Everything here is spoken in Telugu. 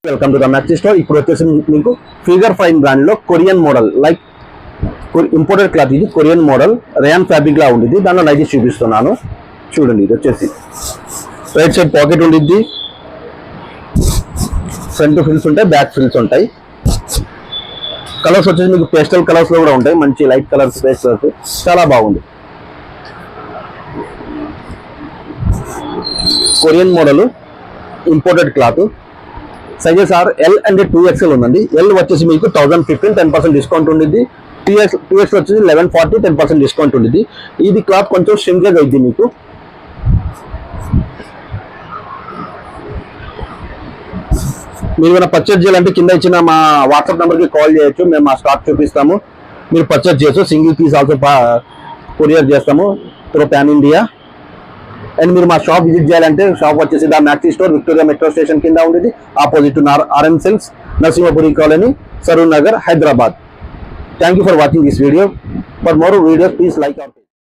Welcome to the maxi store. ఇప్పుడు వచ్చేసి మీకు ఫిగర్ ఫైన్ బ్రాండ్ లో Korean model like imported cloth. ఇది కొరియన్ మోడల్ రేయాన్ ఫ్యాబ్రిక్ లా ఉండిద్ది. దానిలో నైటీస్ చూపిస్తున్నాను చూడండి. ఇది వచ్చేసి రైట్ సైడ్ పాకెట్ ఉండిద్ది, ఫ్రంట్ ఫిల్స్ ఉంటాయి, బ్యాక్ ఫిల్స్ ఉంటాయి. కలర్స్ వచ్చేసి మీకు పేస్టల్ కలర్స్ లో కూడా ఉంటాయి, మంచి లైట్ కలర్స్, పేస్ట్ కలర్స్, చాలా బాగుంది. Korean model imported cloth. Sizes are L and 2XL ఉందండి. ఎల్ వచ్చేసి మీకు 1015 10% డిస్కౌంట్ ఉండిద్ది. 2X వచ్చేసి 1140 10% డిస్కౌంట్ ఉండిద్ది. ఇది క్లాత్ కొంచెం ష్రింకేజ్ అయింది. మీకు మీరు ఏమైనా పర్చేజ్ చేయాలంటే కింద ఇచ్చిన మా వాట్సాప్ నెంబర్కి కాల్ చేయొచ్చు. మేము మా స్టాక్ చూపిస్తాము, మీరు పర్చేజ్ చేయొచ్చు. సింగిల్ పీస్ ఆల్సో కొరియర్ చేస్తాము త్రూ పాన్ ఇండియా. అండ్ మీరు మా షాప్ విజిట్ చేయాలంటే షాప్ వచ్చేసి the maxi store, Victoria metro station కింద ఉండేది, opposite RM silks, Narasimhapuri colony, Saroor Nagar, Hyderabad. Thank you for watching this video. For more videos please like our page.